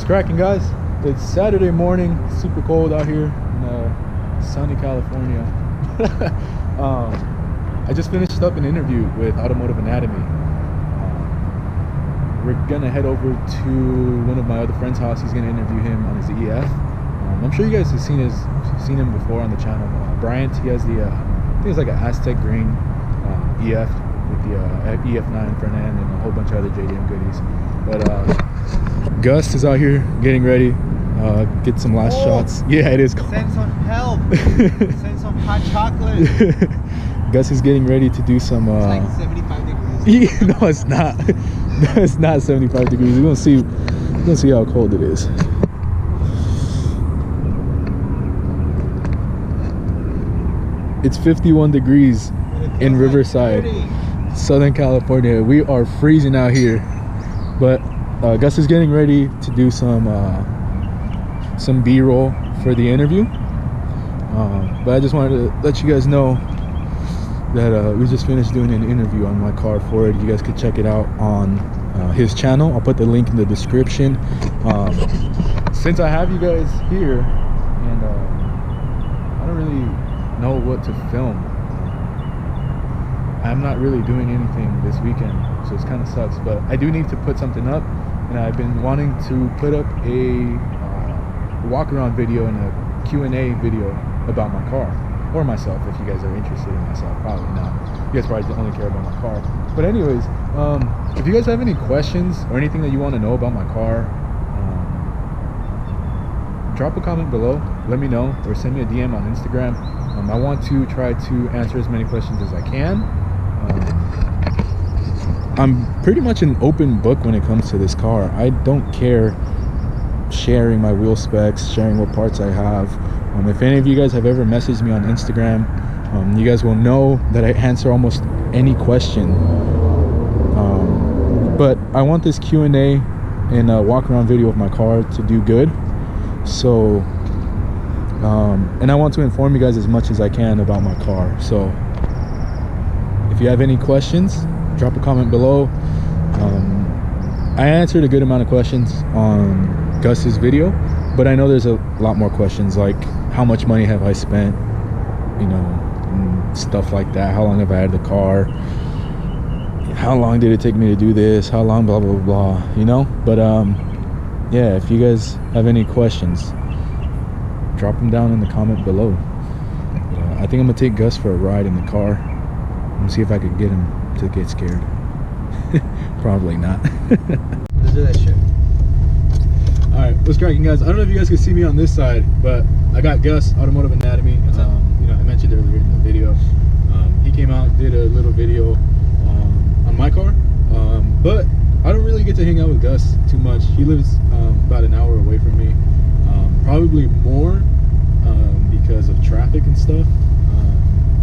cracking, guys? It's Saturday morning, super cold out here in sunny California. I just finished up an interview with Automotive Anatomy. We're gonna head over to one of my other friend's house. He's gonna interview him on his EF. I'm sure you guys have seen him before on the channel. Bryant, he has the I think it's like an Aztec green EF with the EF9 front end and a whole bunch of other JDM goodies. But Gus is out here getting ready, get some last shots. Yeah, it is cold. Send some help. Send some hot chocolate. Gus is getting ready to do some. It's like 75 degrees. Yeah, no, it's not. No, it's not 75 degrees. We're gonna see how cold it is. It's 51 degrees in Riverside, Southern California. We are freezing out here, but Gus is getting ready to do some B-roll for the interview. But I just wanted to let you guys know that we just finished doing an interview on my car for it. You guys could check it out on his channel. I'll put the link in the description. Since I have you guys here, and I don't really know what to film. I'm not really doing anything this weekend, so it's kind of sucks, but I do need to put something up, and I've been wanting to put up a walk around video and a Q&A video about my car, or myself, if you guys are interested in myself. Probably not. You guys probably only care about my car. But anyways, if you guys have any questions or anything that you want to know about my car, drop a comment below, let me know, or send me a DM on Instagram. I want to try to answer as many questions as I can. I'm pretty much an open book when it comes to this car. I don't care sharing my wheel specs, sharing what parts I have. If any of you guys have ever messaged me on Instagram, you guys will know that I answer almost any question. But I want this Q&A and walk around video of my car to do good. So and I want to inform you guys as much as I can about my car. So if you have any questions, drop a comment below. I answered a good amount of questions on Gus's video, but I know there's a lot more questions, like how much money have I spent, you know, and stuff like that. How long have I had the car? How long did it take me to do this? How long, blah blah blah, you know. But yeah, if you guys have any questions, drop them down in the comment below. I think I'm gonna take Gus for a ride in the car and see if I could get him to get scared. Probably not. Let's do that shit. Alright, what's cracking, guys? I don't know if you guys can see me on this side, but I got Gus, Automotive Anatomy. What's up? You know, I mentioned earlier in the video. He came out, did a little video on my car. But I don't really get to hang out with Gus too much. He lives about an hour away from me. Probably more because of traffic and stuff.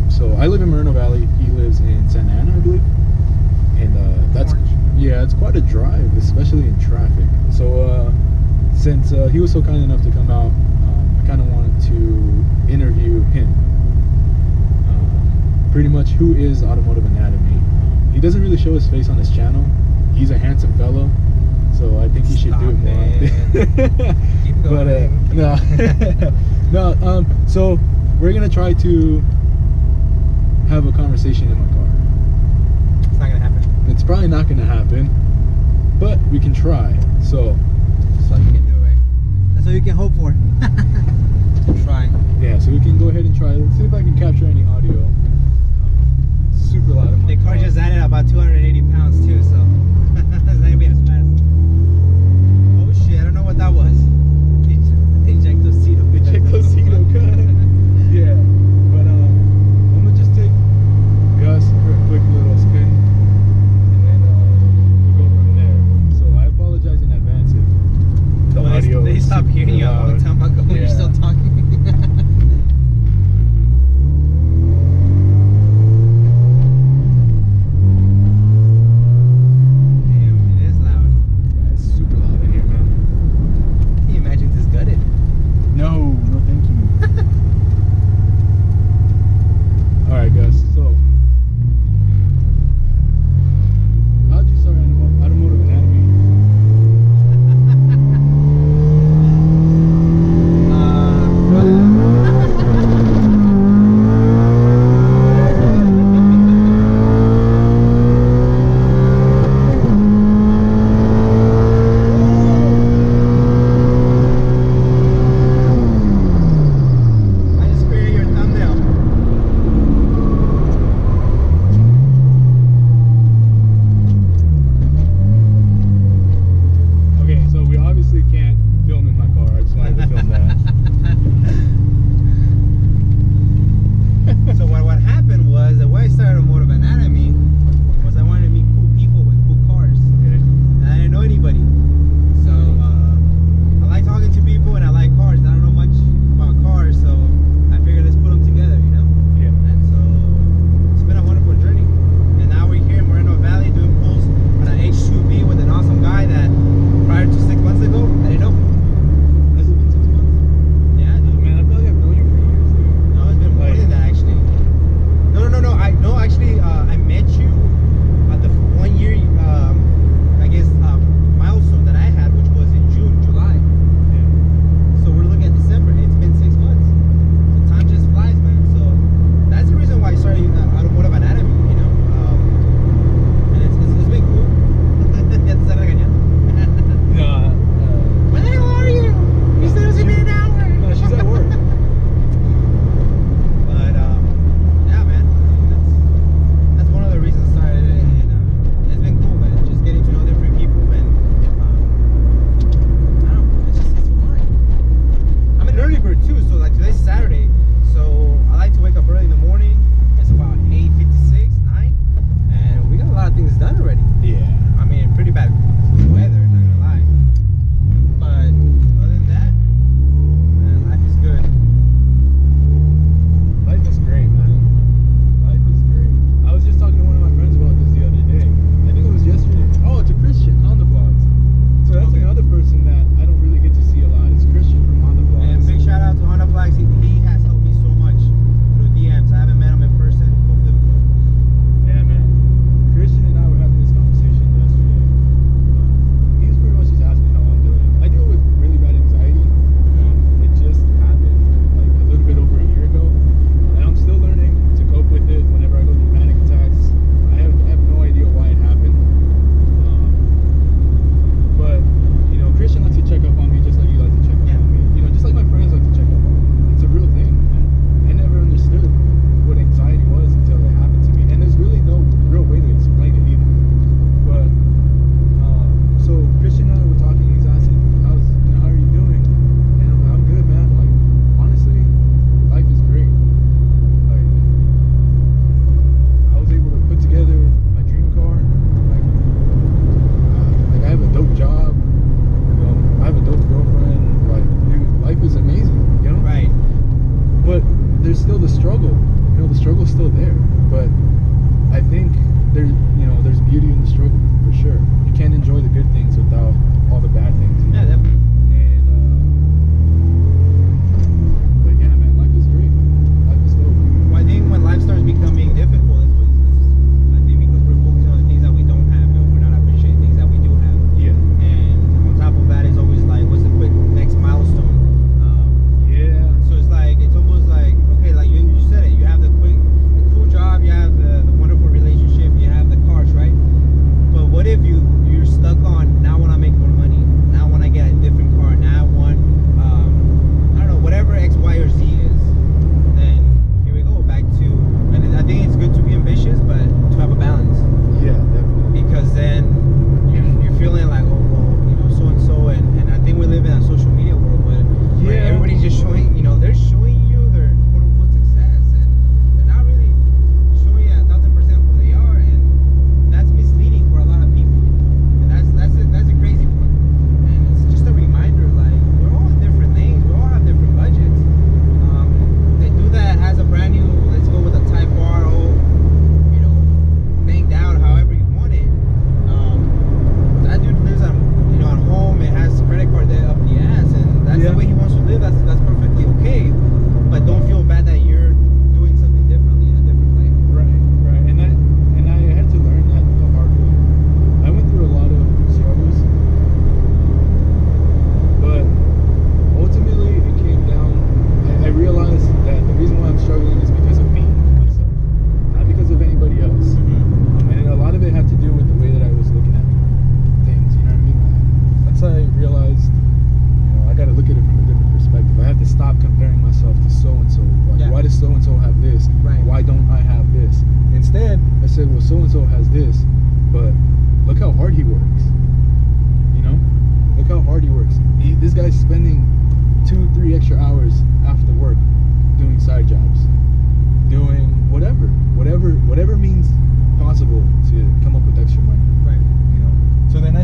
So I live in Moreno Valley. He lives in Santa Ana, I believe. And that's it's quite a drive, especially in traffic. So since he was so kind enough to come out, I kind of wanted to interview him. Pretty much, who is Automotive Anatomy? He doesn't really show his face on his channel. He's a handsome fellow, so I think he should do it more. Keep going. No. So we're gonna try to have a conversation in my car. It's not gonna happen. It's probably not gonna happen, but we can try. So that's all you can do, right? That's all you can hope for. Try. Yeah, so we can go ahead and try. Let's see if I can capture any audio. Super loud. The car just added about 280 pounds too, so it's not gonna be as fast. Oh shit, I don't know what that was. Ejectocito. Yeah. But I'm gonna just take Gus for a quick little spin, and then we'll go from there. So I apologize in advance if the audio. They stopped hearing you a long time ago when you're still talking.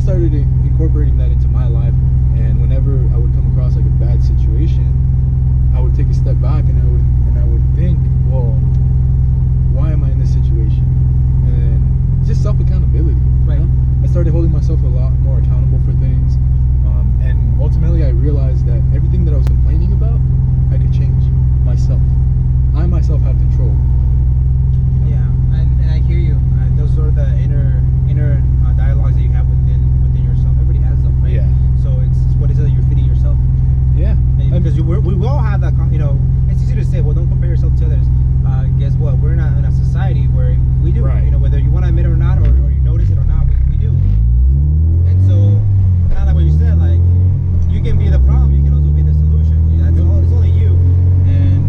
started incorporating that into my life, and whenever I would come across like a bad situation, I would take a step back and I would think, well, why am I in this situation? And just self accountability. Right. You know? I started holding myself a lot more accountable for things, and ultimately I realized that everything that I was complaining about, I could change myself. I myself have control. Yeah, and I hear you. Those are the inner dialogues that you have within yourself. Everybody has them, right? Yeah. So it's what is it that you're feeding yourself? Yeah. Because we all have that. You know, it's easy to say, well, don't compare yourself to others. Guess what? We're not in a society where we do. Right. You know, whether you want to admit it or not, or you notice it or not, we do. And so, kind of like what you said, like you can be the problem, you can also be the solution. You know, it's only you, and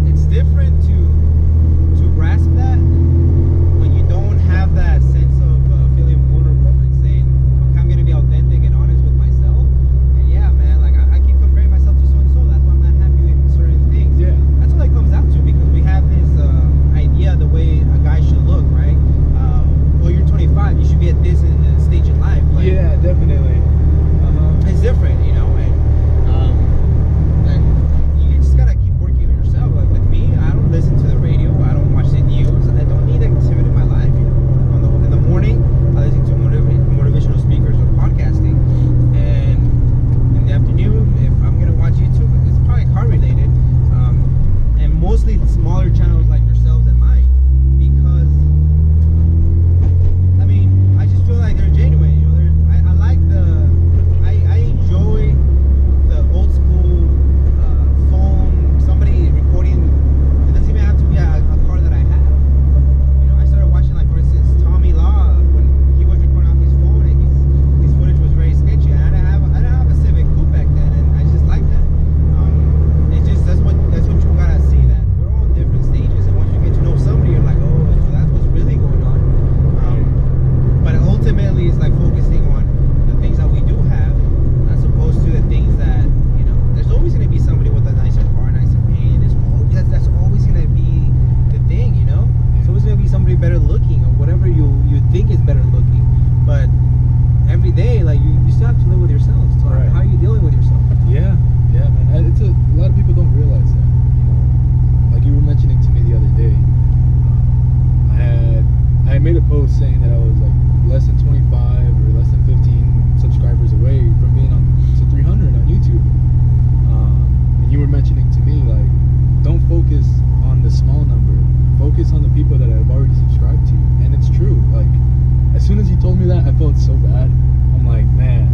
it's different to grasp that when you don't have that sense of feeling vulnerable and saying, okay, I'm gonna be authentic and honest with myself. And yeah, man, like I keep comparing myself to so and so. That's why I'm not happy with certain things. Yeah. That's what it comes out to, because we have this idea the way a guy should look, right? Well, you're 25, you should be at this stage in life. Like, Yeah, definitely. it's different, you know, and you just gotta keep working with yourself. Like with me, I don't listen to the radio, I don't watch the news, I don't need activity in my life. You know, in the morning, I listen to motivational speakers or podcasting, and in the afternoon, if I'm gonna watch YouTube, it's probably car related, and mostly smaller channels like yourselves and mine, because I mean, I just feel like they're genuine. You know, I like I enjoy the old school phone, somebody recording. It doesn't even have to be a car that I have. You know, I started watching, like, for instance, Tommy Law when he was recording off his phone, and his footage was very sketchy. And I didn't have a Civic Coupe back then, and I just like that. It's just that's what you gotta see, that we're all in different stages, and once you get to know somebody, you're like, oh, so that's what's really going on. But ultimately, it's like focusing on the things that we do have, as opposed to the things that, you know, there's always going to be somebody with a nicer car, nicer paint. That's always going to be the thing, you know? It's always going to be somebody better looking, or whatever you think is better looking. But every day, like, you still have to live with yourself. So Right. how are you dealing with yourself? Yeah, man. It's a lot of people don't realize that. You know, like you were mentioning to me the other day. I had made a post saying that I was like less than 25 or less than 15 subscribers away from being on to 300 on YouTube. And you were mentioning to me, like, don't focus on the small number. Focus on the people that I've already subscribed to. And it's true. Like, as soon as you told me that, I felt so bad. I'm like, man,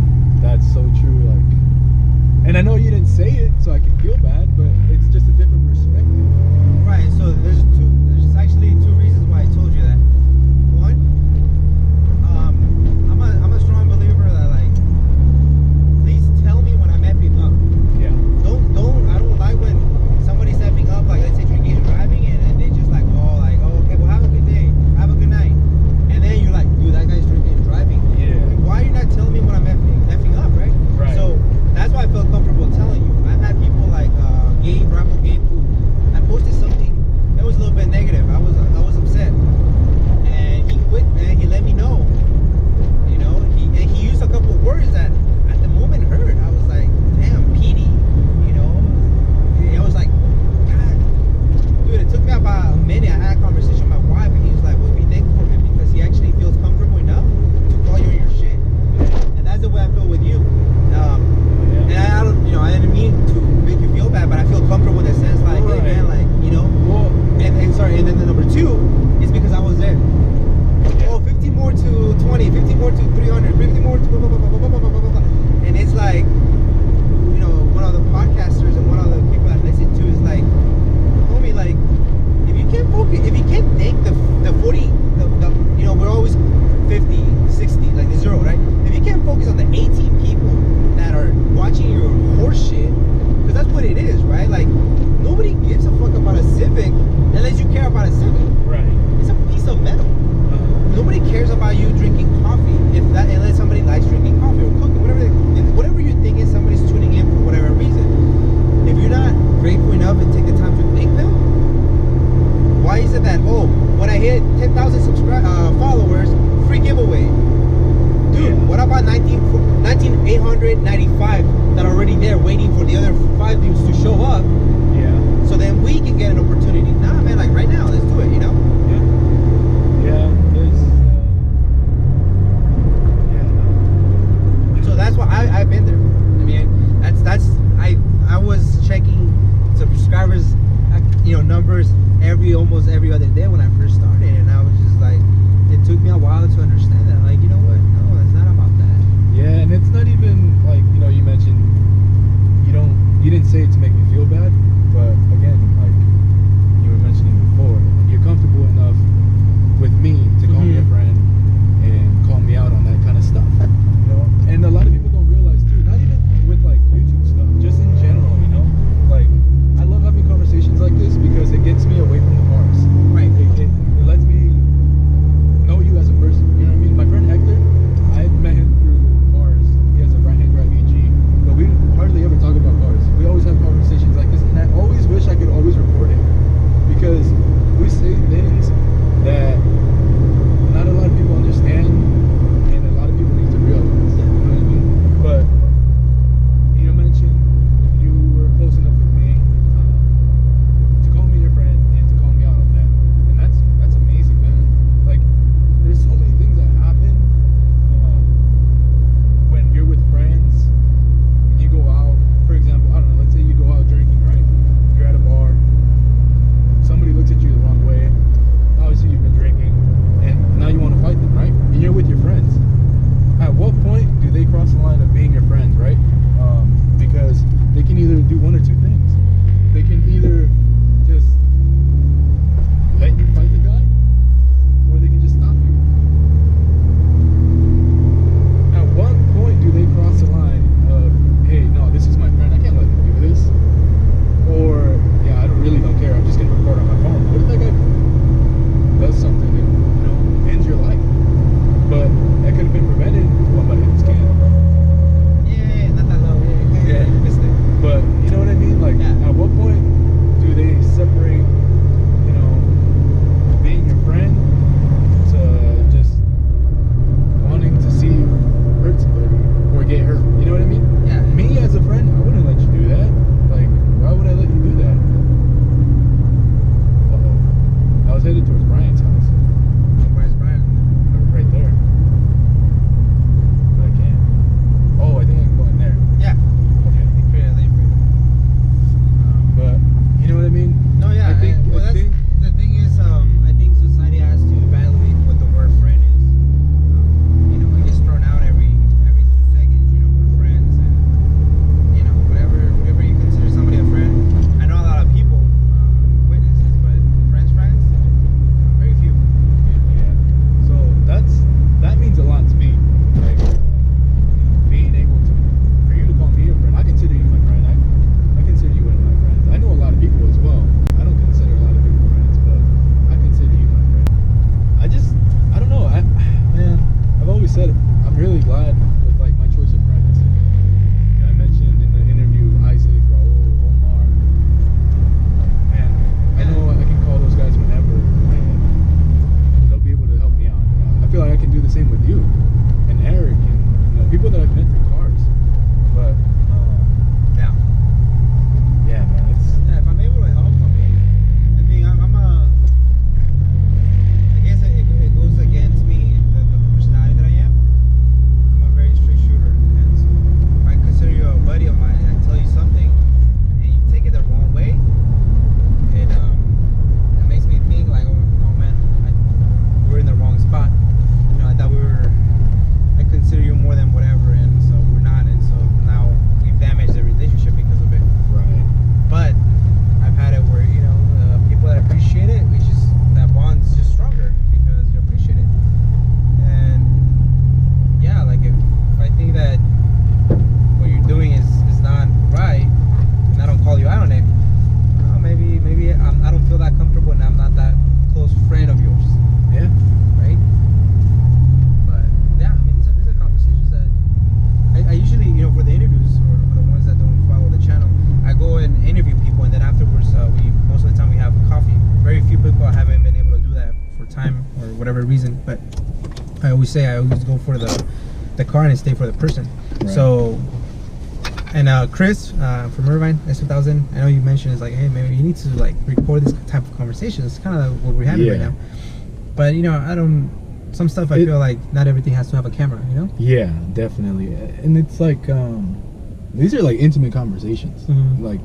195 that are already there waiting for the other 5 dudes to show up. Yeah. So then we can get an opportunity. Nah, man, like right now, let's do it, you know? Yeah. So that's why I've been there. I mean, I was checking subscribers, numbers almost every other day when I first started, and I was just like, it took me a while to understand that. Like, you know what? No, it's not about that. Yeah, and it's not even like, you mentioned you didn't say it to make me feel bad, but again, like you were mentioning before, you're comfortable enough with me to call me a friend and call me out on that kind of stuff. And a lot of people don't realize too, not even with like YouTube stuff, just in general, like I love having conversations like this because it gets me away from the cars. Right. It lets me know you as a person. You know what I mean? My friend Hector, I met him through cars. He has a right-hand drive EG, but we hardly ever talk about cars. We always have conversations like this, and I always wish I could always record it because we say things that not a lot of people understand, and a lot of people need to realize. You know what I mean? But you mentioned you were close enough with me to call me your friend and to call me out on that, and that's amazing, man. Like, there's so many things that happen when you're with friends and you go out. For example, I don't know, let's say you go out drinking, right? You're at a bar, somebody looks at you the wrong way, obviously you've been drinking, and now you want to fight them, right? And you're with your friends. At what point do they cross the line of being your friends, right? Because they can either do one or two things. They can either just let you fight the guy, or they can just stop you. At what point do they cross the line of, hey, no, this is my friend, I can't let him do this? Or, yeah, I really don't care, I'm just going to record on my phone. What if that guy does something that, ends your life? But that could have been prevented by his can. Yeah, not that low. Yeah. Missed it. But you know what I mean? Like, at what point do they separate, being your friend to just wanting to see you hurt somebody or get hurt? You know what I mean? Yeah. Me as a friend, I wouldn't let you do that. Like, why would I let you do that? Uh-oh. I was headed towards Brian's house. Where's Brian? Right there. But I can't. Oh, I think I can go in there. Yeah. Okay. But you know what I mean? No, yeah. I think The thing is, I think society has to evaluate what the word friend is. It gets thrown out every 2 seconds. We're friends, and whatever you consider somebody a friend. I know a lot of people, witnesses, but friends, very few. Yeah. So that means a lot to me. Like, being able for you to call me your friend. I consider you my friend. I consider you one of my friends. I know a lot of people as well. I don't consider a lot of people friends, but I consider you my friend. I don't know. I've always said I'm really glad with like my choice of friends. I mentioned in the interview Isaac, Raul, Omar, and I know I can call those guys whenever, and they'll be able to help me out. I feel like I can do the same with you and Eric and people that I've met through cars. But yeah, man, If I'm able to help, I think I guess it goes against me, the personality that I am. I'm a very straight shooter, and so if I consider you a buddy of mine and I tell you something and you take it the wrong way, it makes me think like, oh man, we're in the wrong spot. I thought I consider you more than whatever, and so we're not, and so now we've damaged the relationship because of it. right. But I've had it where people that appreciate it, that bond's just stronger because you appreciate it. And yeah, like if I think that what you're doing is not right, and I don't call you out on it, maybe I don't feel that comfortable, and I'm not that close friend of yours. Yeah. Right? But yeah, these are conversations that I usually, for the interviews or for the ones that don't follow the channel, I go and interview people, and then afterwards, most of the time we have coffee. Very few people haven't been able to do that for time or whatever reason, but I always go for the car and stay for the person. Right. So And Chris from Irvine S2000, I know you mentioned is like, hey, maybe you need to like record this type of conversation. It's kind of what we're having right now. But you know, some stuff I feel like not everything has to have a camera, you know? Yeah, definitely. And it's like these are like intimate conversations. Like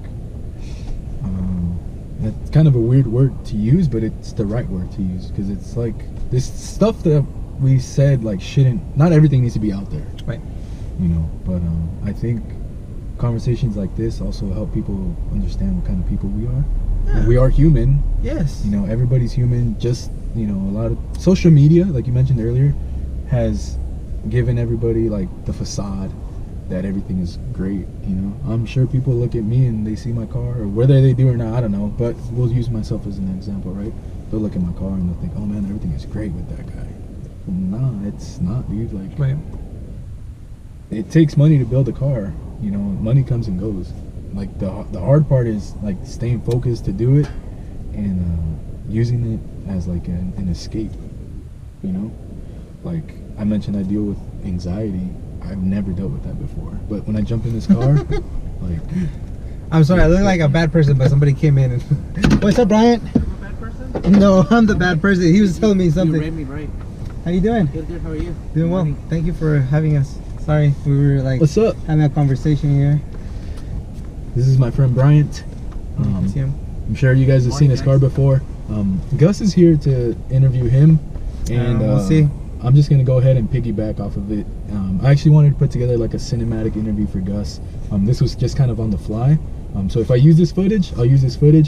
it's kind of a weird word to use, but it's the right word to use, because it's like this stuff that we said like not everything needs to be out there, right? You know, but I think conversations like this also help people understand what kind of people we are. And we are human. Yes. You know, everybody's human. Just, you know, a lot of social media, like you mentioned earlier, has given everybody like the facade that everything is great. You know, I'm sure people look at me and they see my car, or whether they do or not, I don't know, but we'll use myself as an example, right? They'll look at my car and they'll think, oh man, everything is great with that guy. Well, nah, it's not, dude. Like, right. It takes money to build a car. You know, money comes and goes. Like the hard part is like staying focused to do it, and using it as like an escape. You know, like I mentioned, I deal with anxiety. I've never dealt with that before, but when I jump in this car, like, I'm sorry, I look like a bad person, but somebody came in and what's up, Bryant? I'm a bad person? No, I'm the bad person. He was telling me something. You read me right. How you doing? Good, how are you? Doing well. Thank you for having us. Sorry, we were like, what's up? Having a conversation here. This is my friend Bryant. I'm sure you guys have seen his car before. Gus is here to interview him, and we'll see. I'm just gonna go ahead and piggyback off of it. I actually wanted to put together like a cinematic interview for Gus. This was just kind of on the fly. So if I use this footage, I'll use this footage.